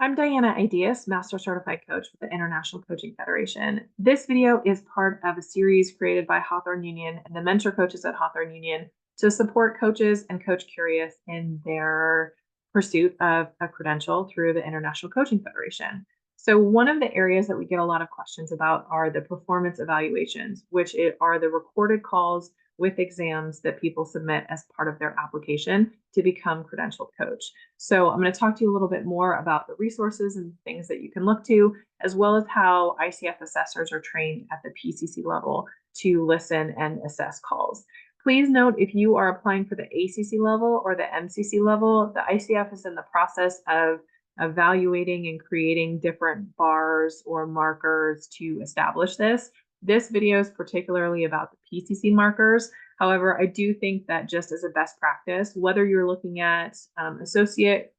I'm Diana Ideus, Master Certified Coach with the International Coaching Federation. This video is part of a series created by Hawthorne Union and the mentor coaches at Hawthorne Union to support coaches and coach curious in their pursuit of a credential through the International Coaching Federation. So one of the areas that we get a lot of questions about are the performance evaluations, which are the recorded calls with exams that people submit as part of their application to become credentialed coach. So I'm going to talk to you a little bit more about the resources and things that you can look to, as well as how ICF assessors are trained at the PCC level to listen and assess calls. Please note, if you are applying for the ACC level or the MCC level, the ICF is in the process of evaluating and creating different bars or markers to establish this. This video is particularly about the PCC markers. However, I do think that just as a best practice, whether you're looking at associate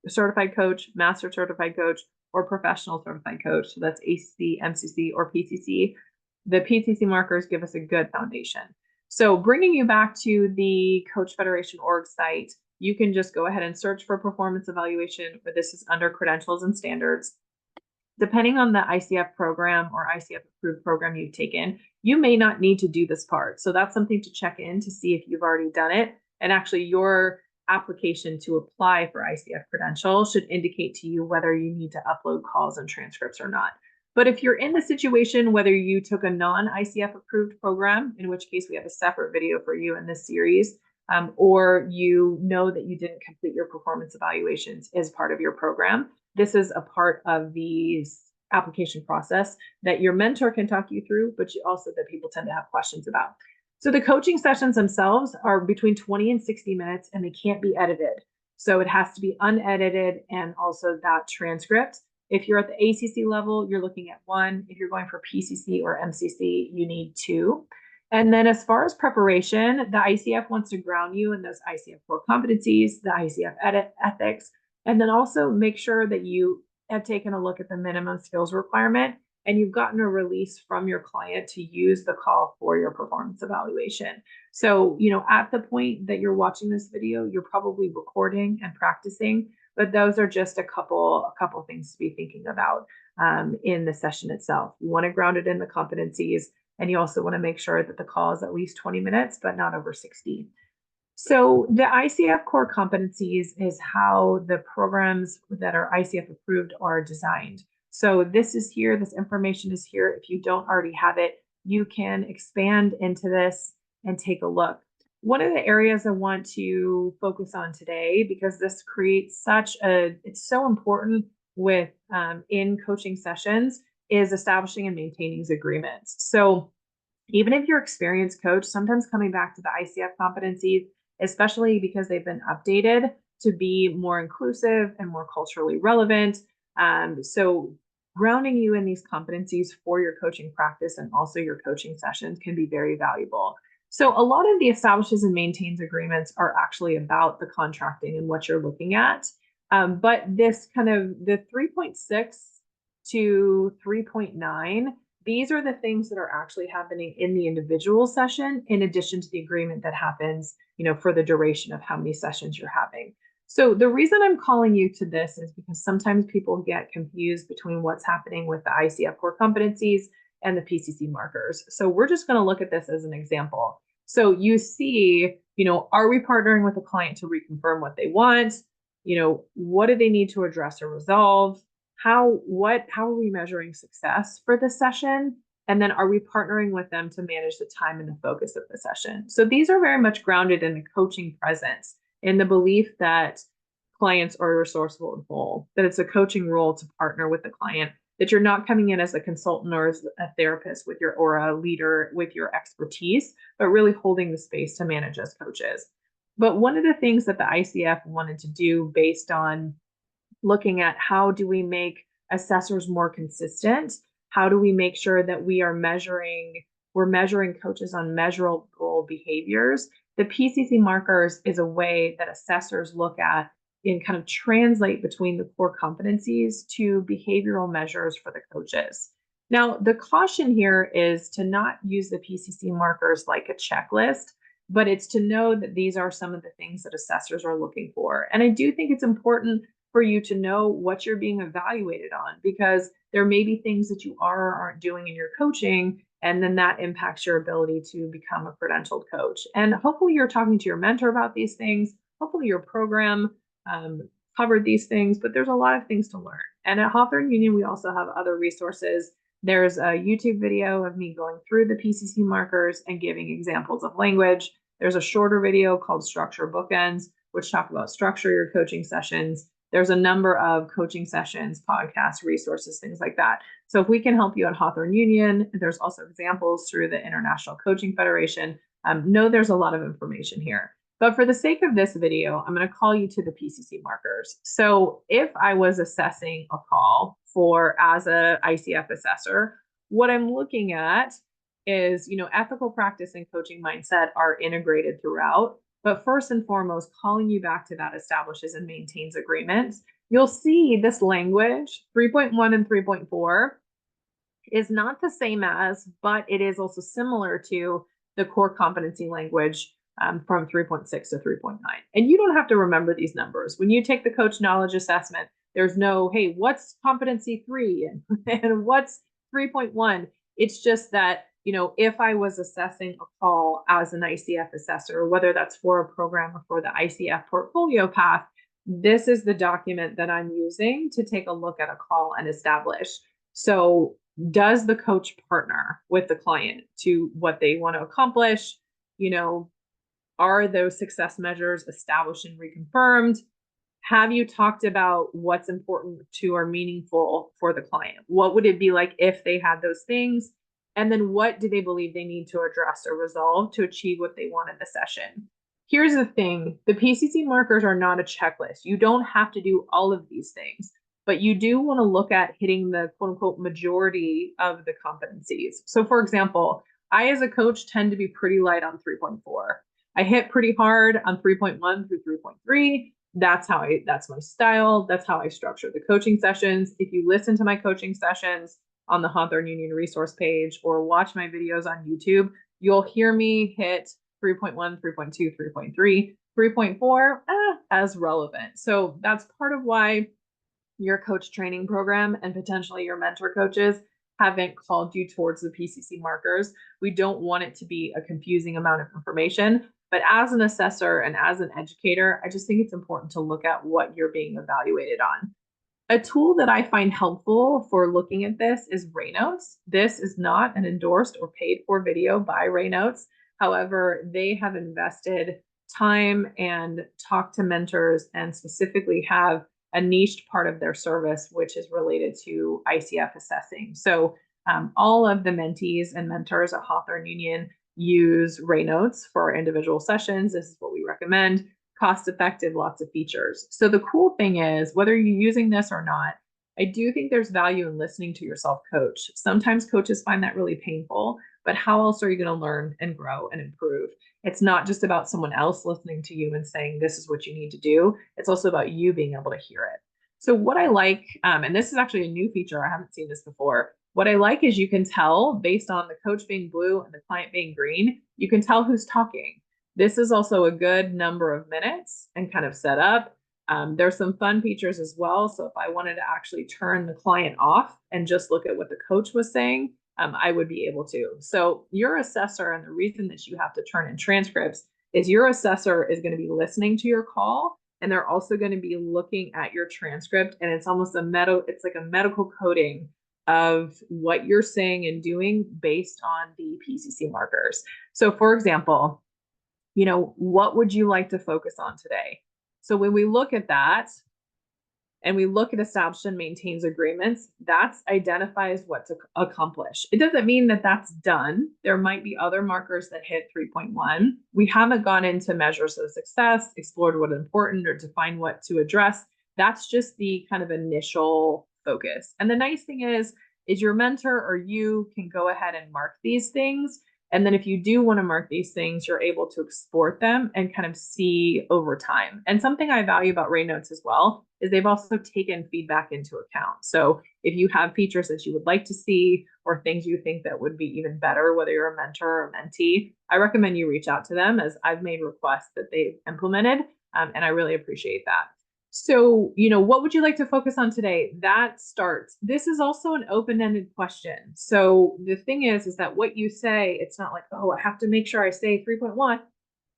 certified coach, master certified coach, or professional certified coach, so that's ACC, MCC, or PCC, the PCC markers give us a good foundation. So bringing you back to the Coach Federation org site, you can just go ahead and search for performance evaluation, or this is under credentials and standards. Depending on the ICF program or ICF approved program you've taken, you may not need to do this part. So that's something to check in to see if you've already done it. And actually your application to apply for ICF credential should indicate to you whether you need to upload calls and transcripts or not. But if you're in the situation, whether you took a non-ICF approved program, in which case we have a separate video for you in this series, or you know that you didn't complete your performance evaluations as part of your program, this is a part of the application process that your mentor can talk you through, but also that people tend to have questions about. So the coaching sessions themselves are between 20 and 60 minutes, and they can't be edited. So it has to be unedited, and also that transcript. If you're at the ACC level, you're looking at 1. If you're going for PCC or MCC, you need 2. And then as far as preparation, the ICF wants to ground you in those ICF core competencies, the ICF ethics, and then also make sure that you have taken a look at the minimum skills requirement and you've gotten a release from your client to use the call for your performance evaluation. So, at the point that you're watching this video, you're probably recording and practicing, but those are just a couple things to be thinking about in the session itself. You want to ground it in the competencies, and you also want to make sure that the call is at least 20 minutes, but not over 60. So the ICF Core Competencies is how the programs that are ICF approved are designed. So this is here, this information is here. If you don't already have it, you can expand into this and take a look. One of the areas I want to focus on today, because this creates it's so important with in coaching sessions, is establishing and maintaining agreements. So even if you're an experienced coach, sometimes coming back to the ICF competencies, especially because they've been updated to be more inclusive and more culturally relevant. So grounding you in these competencies for your coaching practice and also your coaching sessions can be very valuable. So a lot of the establishes and maintains agreements are actually about the contracting and what you're looking at. But this kind of the 3.6 to 3.9, these are the things that are actually happening in the individual session, in addition to the agreement that happens, for the duration of how many sessions you're having. So the reason I'm calling you to this is because sometimes people get confused between what's happening with the ICF core competencies and the PCC markers. So we're just going to look at this as an example. So you see, are we partnering with a client to reconfirm what they want? What do they need to address or resolve? How are we measuring success for this session? And then are we partnering with them to manage the time and the focus of the session? So these are very much grounded in the coaching presence, in the belief that clients are resourceful and whole, that it's a coaching role to partner with the client, that you're not coming in as a consultant or as a therapist or a leader with your expertise, but really holding the space to manage as coaches. But one of the things that the ICF wanted to do, based on looking at how do we make assessors more consistent, how do we make sure that we're measuring coaches on measurable behaviors, the PCC markers is a way that assessors look at and kind of translate between the core competencies to behavioral measures for the coaches. Now, the caution here is to not use the PCC markers like a checklist, but it's to know that these are some of the things that assessors are looking for. And I do think it's important for you to know what you're being evaluated on, because there may be things that you are or aren't doing in your coaching, and then that impacts your ability to become a credentialed coach. And hopefully you're talking to your mentor about these things. Hopefully your program covered these things, but there's a lot of things to learn. And at Hawthorne Union, we also have other resources. There's a YouTube video of me going through the PCC markers and giving examples of language. There's a shorter video called Structure Bookends, which talk about structure your coaching sessions. There's a number of coaching sessions, podcasts, resources, things like that. So if we can help you at Hawthorne Union, there's also examples through the International Coaching Federation. Know there's a lot of information here. But for the sake of this video, I'm going to call you to the PCC markers. So if I was assessing a call as a ICF assessor, what I'm looking at is, ethical practice and coaching mindset are integrated throughout. But first and foremost, calling you back to that establishes and maintains agreements. You'll see this language, 3.1 and 3.4, is not the same as, but it is also similar to the core competency language from 3.6 to 3.9. And you don't have to remember these numbers. When you take the coach knowledge assessment, there's no, hey, what's competency 3 and what's 3.1? It's just that, if I was assessing a call as an ICF assessor, whether that's for a program or for the ICF portfolio path, this is the document that I'm using to take a look at a call and establish. So does the coach partner with the client to what they want to accomplish? Are those success measures established and reconfirmed? Have you talked about what's important to or meaningful for the client? What would it be like if they had those things? And then what do they believe they need to address or resolve to achieve what they want in the session? Here's the thing, the PCC markers are not a checklist. You don't have to do all of these things, but you do want to look at hitting the quote unquote majority of the competencies. So for example, I as a coach tend to be pretty light on 3.4. I hit pretty hard on 3.1 through 3.3. That's my style. That's how I structure the coaching sessions. If you listen to my coaching sessions on the Hawthorne Union resource page or watch my videos on YouTube, you'll hear me hit 3.1, 3.2, 3.3, 3.4 as relevant. So that's part of why your coach training program and potentially your mentor coaches haven't called you towards the PCC markers. We don't want it to be a confusing amount of information. But as an assessor and as an educator, I just think it's important to look at what you're being evaluated on. A tool that I find helpful for looking at this is RaeNotes. This is not an endorsed or paid for video by RaeNotes. However, they have invested time and talked to mentors and specifically have a niched part of their service, which is related to ICF assessing. So all of the mentees and mentors at Hawthorne Union use RaeNotes for our individual sessions. This is what we recommend. Cost effective, lots of features. So the cool thing is, whether you're using this or not, I do think there's value in listening to yourself coach. Sometimes coaches find that really painful, but how else are you going to learn and grow and improve? It's not just about someone else listening to you and saying, this is what you need to do. It's also about you being able to hear it. So what I like, and this is actually a new feature, I haven't seen this before. What I like is you can tell based on the coach being blue and the client being green, you can tell who's talking. This is also a good number of minutes and kind of set up. There's some fun features as well. So if I wanted to actually turn the client off and just look at what the coach was saying, I would be able to. So your assessor, and the reason that you have to turn in transcripts is your assessor is going to be listening to your call, and they're also going to be looking at your transcript. And it's almost it's like a medical coding of what you're saying and doing based on the PCC markers. So for example, what would you like to focus on today? So when we look at that and we look at established and maintains agreements, that identifies what to accomplish. It doesn't mean that that's done. There might be other markers that hit 3.1. We haven't gone into measures of success, explored what is important, or defined what to address. That's just the kind of initial focus. And the nice thing is your mentor or you can go ahead and mark these things. And then if you do want to mark these things, you're able to export them and kind of see over time. And something I value about RaeNotes as well is they've also taken feedback into account. So if you have features that you would like to see or things you think that would be even better, whether you're a mentor or mentee, I recommend you reach out to them, as I've made requests that they've implemented, and I really appreciate that. So, what would you like to focus on today? That starts. This is also an open-ended question. So the thing is that what you say, it's not like, oh, I have to make sure I say 3.1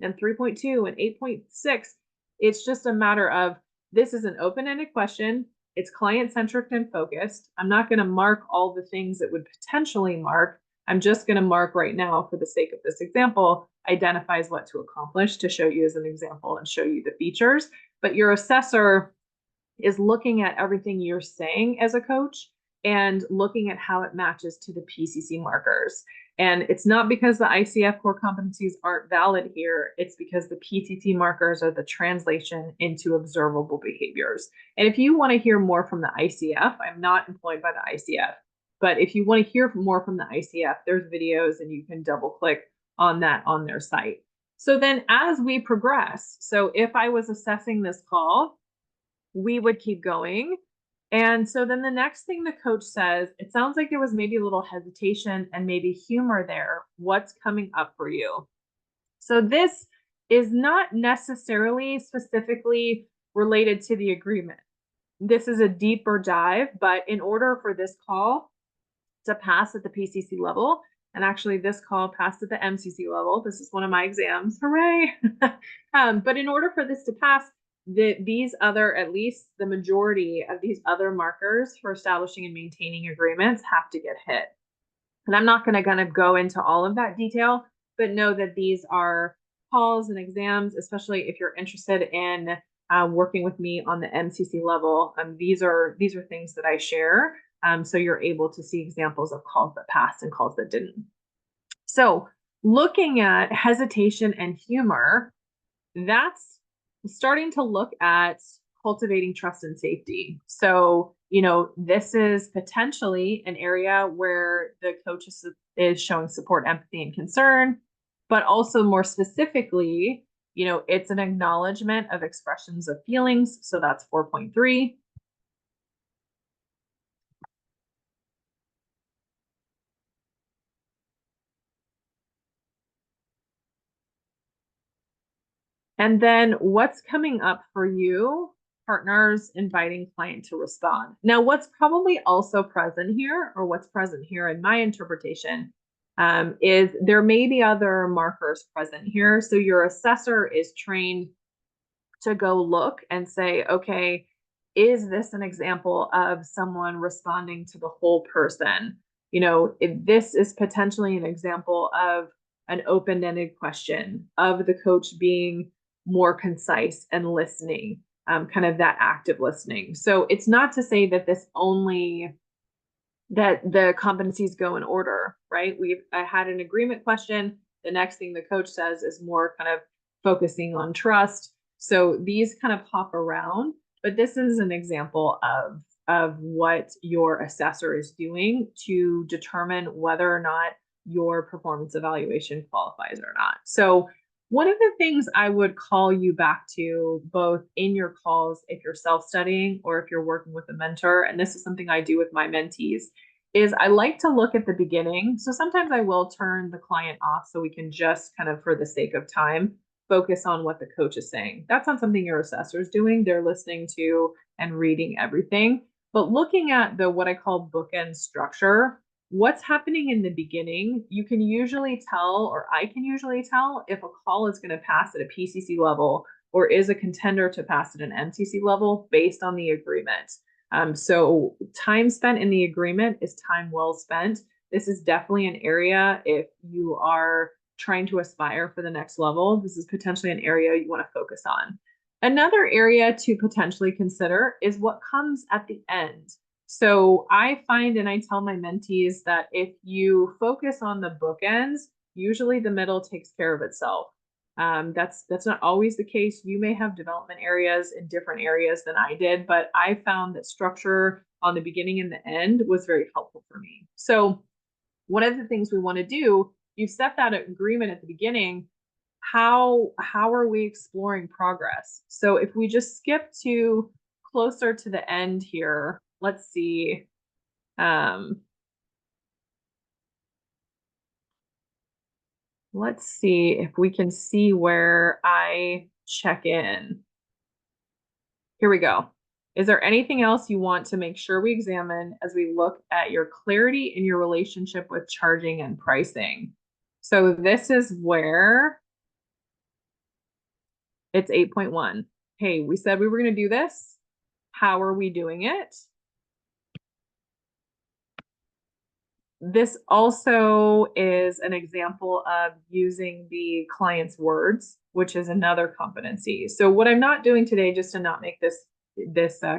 and 3.2 and 8.6. It's just a matter of, this is an open-ended question. It's client-centric and focused. I'm not going to mark all the things that would potentially mark. I'm just going to mark right now, for the sake of this example, identifies what to accomplish to show you as an example and show you the features. But your assessor is looking at everything you're saying as a coach and looking at how it matches to the PCC markers. And it's not because the ICF core competencies aren't valid here. It's because the PCC markers are the translation into observable behaviors. And if you want to hear more from the ICF, I'm not employed by the ICF, but if you want to hear more from the ICF, there's videos and you can double click on that on their site. So then as we progress, so if I was assessing this call, we would keep going. And so then the next thing the coach says, it sounds like there was maybe a little hesitation and maybe humor there. What's coming up for you? So this is not necessarily specifically related to the agreement. This is a deeper dive, but in order for this call to pass at the PCC level, and actually this call passed at the MCC level, this is one of my exams, hooray! But in order for this to pass, these other, at least the majority of these other markers for establishing and maintaining agreements have to get hit. And I'm not going to go into all of that detail, but know that these are calls and exams, especially if you're interested in working with me on the MCC level. These are things that I share, so you're able to see examples of calls that passed and calls that didn't. So looking at hesitation and humor, that's starting to look at cultivating trust and safety. So, this is potentially an area where the coach is showing support, empathy, and concern, but also more specifically, it's an acknowledgement of expressions of feelings. So that's 4.3. And then what's coming up for you? Partners inviting client to respond. Now, what's probably also present here, or what's present here in my interpretation, is there may be other markers present here. So your assessor is trained to go look and say, okay, is this an example of someone responding to the whole person? If this is potentially an example of an open-ended question, of the coach being more concise and listening, kind of that active listening. So it's not to say that that the competencies go in order, right? I had an agreement question. The next thing the coach says is more kind of focusing on trust. So these kind of hop around, but this is an example of what your assessor is doing to determine whether or not your performance evaluation qualifies or not. So one of the things I would call you back to, both in your calls, if you're self-studying or if you're working with a mentor, and this is something I do with my mentees, is I like to look at the beginning. So sometimes I will turn the client off so we can just kind of, for the sake of time, focus on what the coach is saying. That's not something your assessor is doing. They're listening to and reading everything. But looking at the what I call bookend structure, what's happening in the beginning, you can usually tell, or I can usually tell, if a call is going to pass at a PCC level or is a contender to pass at an MCC level based on the agreement. So time spent in the agreement is time well spent. This is definitely an area, if you are trying to aspire for the next level, this is potentially an area you want to focus on. Another area to potentially consider is what comes at the end. So I find, and I tell my mentees, that if you focus on the bookends, usually the middle takes care of itself. That's not always the case. You may have development areas in different areas than I did, but I found that structure on the beginning and the end was very helpful for me. So one of the things we want to do, you set that agreement at the beginning. How are we exploring progress? So if we just skip to closer to the end here, let's see. Let's see if we can see where I check in. Here we go. Is there anything else you want to make sure we examine as we look at your clarity in your relationship with charging and pricing? So this is where it's 8.1. Hey, we said we were going to do this. How are we doing it? This also is an example of using the client's words, which is another competency. So what I'm not doing today, just to not make this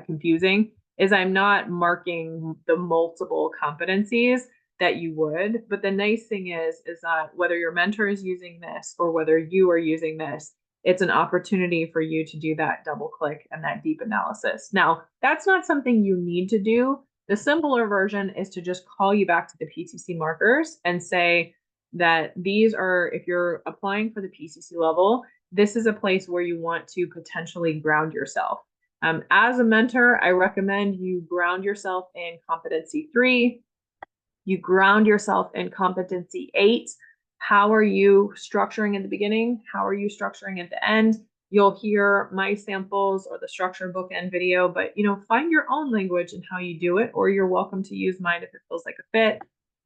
confusing, is I'm not marking the multiple competencies that you would. But the nice thing is that whether your mentor is using this or whether you are using this, it's an opportunity for you to do that double click and that deep analysis. Now, that's not something you need to do. The simpler version is to just call you back to the PCC markers and say that these are, if you're applying for the PCC level, this is a place where you want to potentially ground yourself. As a mentor, I recommend you ground yourself in competency 3. You ground yourself in competency 8. How are you structuring at the beginning? How are you structuring at the end? You'll hear my samples or the structure bookend video, but find your own language and how you do it, or you're welcome to use mine if it feels like a fit.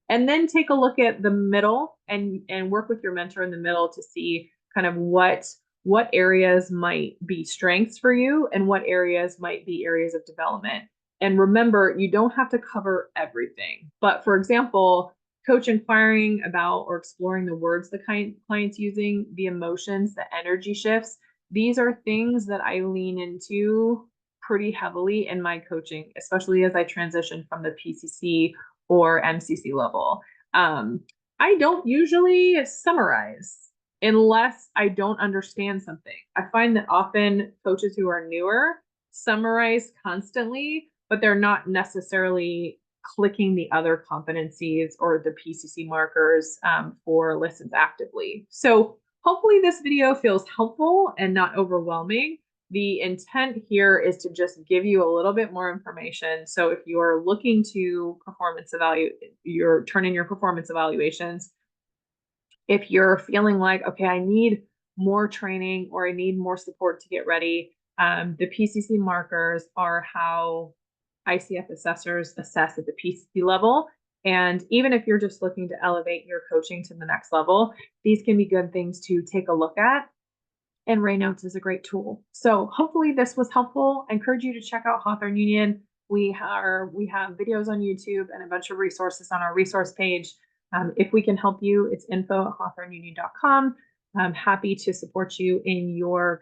And then take a look at the middle and work with your mentor in the middle to see kind of what areas might be strengths for you and what areas might be areas of development. And remember, you don't have to cover everything. But for example, coach inquiring about or exploring the words the client's using, the emotions, the energy shifts. These are things that I lean into pretty heavily in my coaching, especially as I transition from the PCC or MCC level. I don't usually summarize unless I don't understand something. I find that often coaches who are newer summarize constantly, but they're not necessarily clicking the other competencies or the PCC markers for listens actively. So hopefully this video feels helpful and not overwhelming. The intent here is to just give you a little bit more information. So if you are looking to turn in your performance evaluations, if you're feeling like, okay, I need more training or I need more support to get ready, the PCC markers are how ICF assessors assess at the PCC level. And even if you're just looking to elevate your coaching to the next level, these can be good things to take a look at. And RaeNotes is a great tool. So hopefully this was helpful. I encourage you to check out Hawthorne Union. We have videos on YouTube and a bunch of resources on our resource page. If we can help you, it's info@hawthorneunion.com. I'm happy to support you in your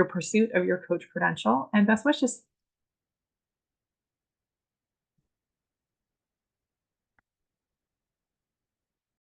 pursuit of your coach credential, and best wishes.